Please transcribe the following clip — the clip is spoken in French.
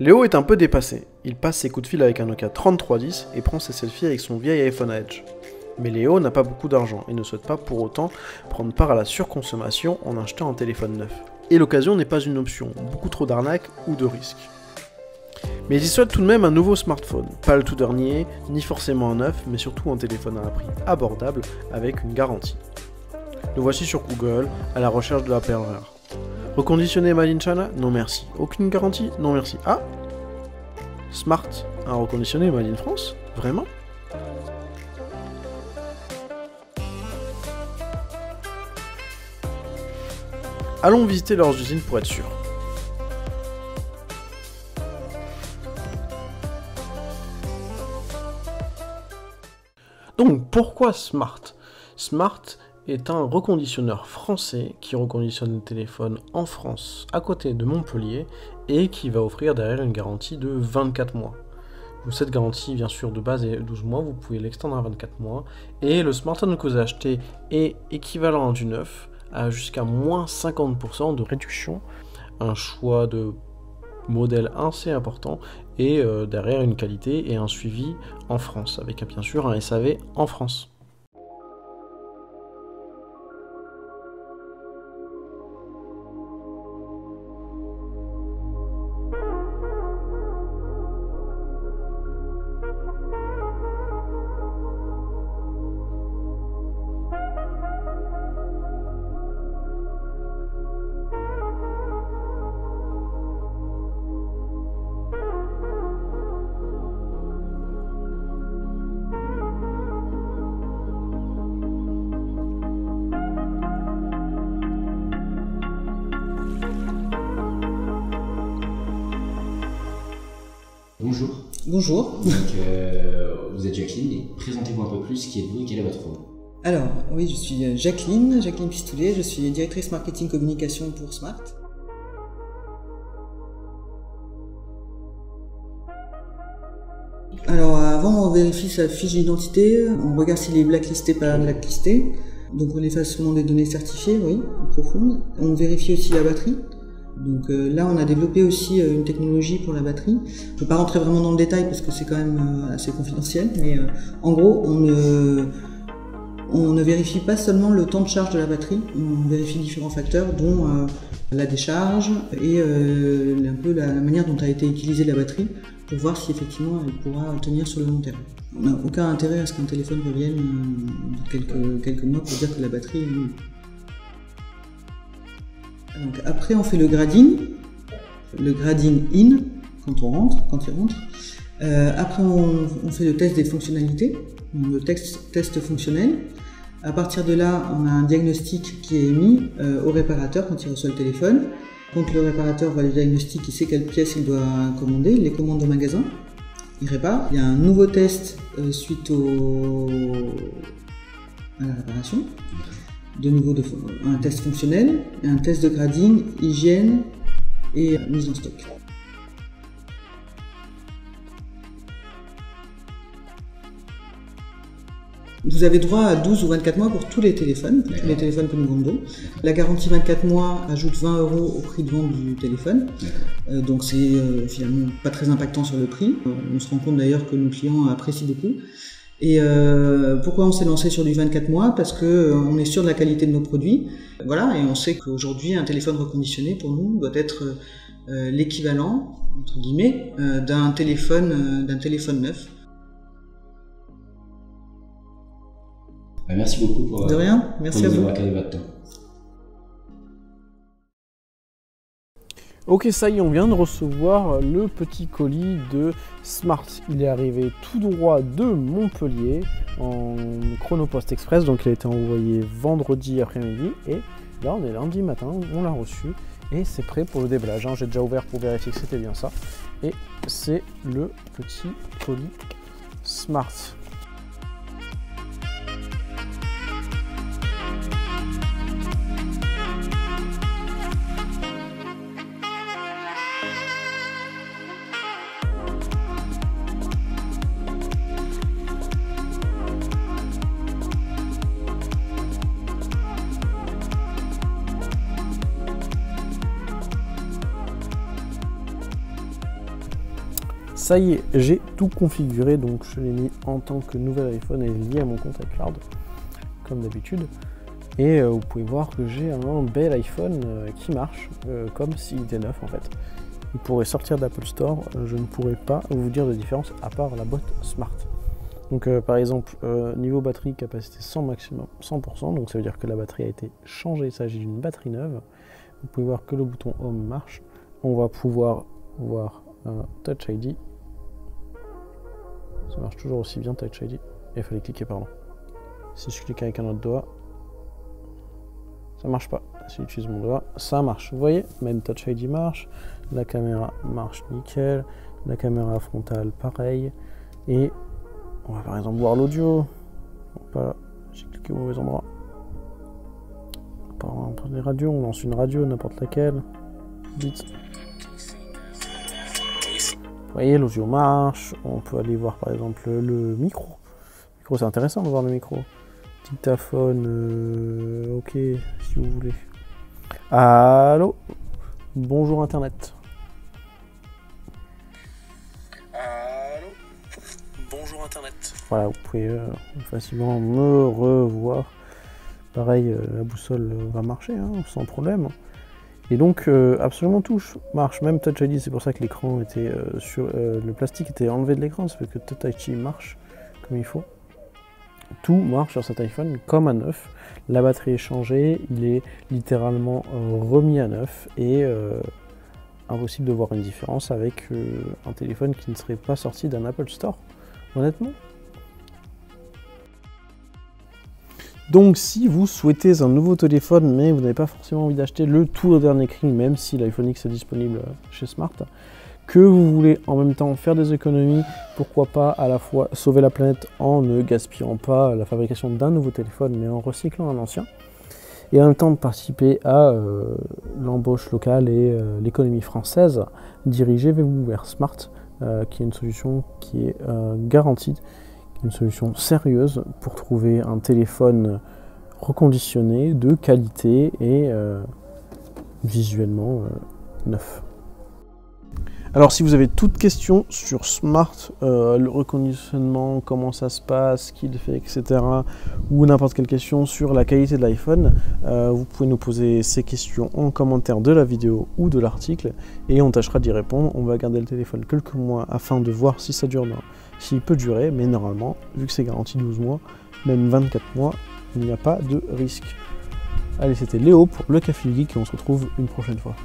Léo est un peu dépassé. Il passe ses coups de fil avec un Nokia 3310 et prend ses selfies avec son vieil iPhone Edge. Mais Léo n'a pas beaucoup d'argent et ne souhaite pas pour autant prendre part à la surconsommation en achetant un téléphone neuf. Et l'occasion n'est pas une option, beaucoup trop d'arnaques ou de risques. Mais il souhaite tout de même un nouveau smartphone, pas le tout dernier, ni forcément un neuf, mais surtout un téléphone à un prix abordable avec une garantie. Nous voici sur Google, à la recherche de la perle rare. Reconditionné Made in China? Non merci. Aucune garantie? Non merci. Ah! Smart, un reconditionné Made in France? Vraiment? Allons visiter leurs usines pour être sûr. Donc pourquoi Smart? Smart est un reconditionneur français qui reconditionne les téléphones en France à côté de Montpellier et qui va offrir derrière une garantie de 24 mois. Cette garantie bien sûr de base est 12 mois, vous pouvez l'extendre à 24 mois et le smartphone que vous achetez est équivalent à du neuf à jusqu'à moins 50% de réduction, un choix de modèle assez important et derrière une qualité et un suivi en France avec bien sûr un SAV en France. Bonjour. Bonjour. Donc, vous êtes Jacqueline, et présentez-vous un peu plus, qui êtes-vous et quel est votre rôle? Alors, oui, je suis Jacqueline Pistoulet, je suis directrice marketing communication pour Smart. Alors, avant, on vérifie sa fiche d'identité, on regarde s'il est blacklisté, pas blacklisté. Donc, on efface seulement des données certifiées, oui, profondes. On vérifie aussi la batterie. Donc là, on a développé aussi une technologie pour la batterie. Je ne peux pas rentrer vraiment dans le détail parce que c'est quand même assez confidentiel, mais en gros, on ne vérifie pas seulement le temps de charge de la batterie, on vérifie différents facteurs, dont la décharge et un peu la manière dont a été utilisée la batterie, pour voir si effectivement elle pourra tenir sur le long terme. On n'a aucun intérêt à ce qu'un téléphone revienne quelques mois pour dire que la batterie est nulle. Donc après on fait le grading in quand on rentre, quand il rentre. Après on fait le test des fonctionnalités, le test fonctionnel. À partir de là, on a un diagnostic qui est émis au réparateur quand il reçoit le téléphone. Quand le réparateur voit le diagnostic, il sait quelle pièce il doit commander, il les commande au magasin, il répare. Il y a un nouveau test suite à la réparation. De nouveau un test fonctionnel, un test de grading, hygiène et mise en stock. Vous avez droit à 12 ou 24 mois pour tous les téléphones que nous vendons. La garantie 24 mois ajoute 20 € au prix de vente du téléphone, donc c'est finalement pas très impactant sur le prix. On se rend compte d'ailleurs que nos clients apprécient beaucoup. Et pourquoi on s'est lancé sur du 24 mois? Parce que on est sûr de la qualité de nos produits. Voilà, et on sait qu'aujourd'hui un téléphone reconditionné pour nous doit être l'équivalent entre guillemets d'un téléphone neuf. Merci beaucoup pour, de rien, merci pour à vous. avoir accordé votre temps. Ok, ça y est, on vient de recevoir le petit colis de Smart. Il est arrivé tout droit de Montpellier en Chronopost Express, donc il a été envoyé vendredi après-midi et là on est lundi matin, on l'a reçu et c'est prêt pour le déballage. J'ai déjà ouvert pour vérifier que c'était bien ça et c'est le petit colis Smart. Ça y est, j'ai tout configuré, donc je l'ai mis en tant que nouvel iPhone et lié à mon compte iCloud, comme d'habitude. Et vous pouvez voir que j'ai un bel iPhone qui marche, comme s'il était neuf en fait. Il pourrait sortir d'Apple Store, je ne pourrais pas vous dire de différence à part la boîte Smart. Donc par exemple, niveau batterie, capacité 100 maximum, 100%, donc ça veut dire que la batterie a été changée, il s'agit d'une batterie neuve. Vous pouvez voir que le bouton Home marche. On va pouvoir voir Touch ID. Ça marche toujours aussi bien Touch ID. Il fallait cliquer, pardon. Si je clique avec un autre doigt, ça marche pas. Si j'utilise mon doigt, ça marche. Vous voyez, même Touch ID marche. La caméra marche nickel. La caméra frontale, pareil. Et on va par exemple voir l'audio. Voilà, j'ai cliqué au mauvais endroit. On prend des radios, on lance une radio, n'importe laquelle. Vite. Vous voyez, l'audio marche. On peut aller voir par exemple le micro. Le micro, c'est intéressant de voir le micro. Dictaphone, ok, si vous voulez. Allô? Bonjour Internet. Allô? Bonjour Internet. Voilà, vous pouvez facilement me revoir. Pareil, la boussole va marcher, hein, sans problème. Et donc, absolument tout marche, même Touch ID, c'est pour ça que l'écran était le plastique était enlevé de l'écran, ça fait que Touch ID marche comme il faut. Tout marche sur cet iPhone comme à neuf. La batterie est changée, il est littéralement remis à neuf et impossible de voir une différence avec un téléphone qui ne serait pas sorti d'un Apple Store, honnêtement. Donc si vous souhaitez un nouveau téléphone mais vous n'avez pas forcément envie d'acheter le tout dernier cri, même si l'iPhone X est disponible chez Smart, que vous voulez en même temps faire des économies, pourquoi pas à la fois sauver la planète en ne gaspillant pas la fabrication d'un nouveau téléphone mais en recyclant un ancien, et en même temps participer à l'embauche locale et l'économie française, dirigez-vous vers Smart, qui est une solution qui est garantie, une solution sérieuse pour trouver un téléphone reconditionné, de qualité et visuellement neuf. Alors si vous avez toute question sur Smart, le reconditionnement, comment ça se passe, ce qu'il fait, etc. ou n'importe quelle question sur la qualité de l'iPhone, vous pouvez nous poser ces questions en commentaire de la vidéo ou de l'article et on tâchera d'y répondre. On va garder le téléphone quelques mois afin de voir si ça dure, s'il peut durer, mais normalement, vu que c'est garanti 12 mois, même 24 mois, il n'y a pas de risque. Allez, c'était Léo pour le Café Geek et on se retrouve une prochaine fois.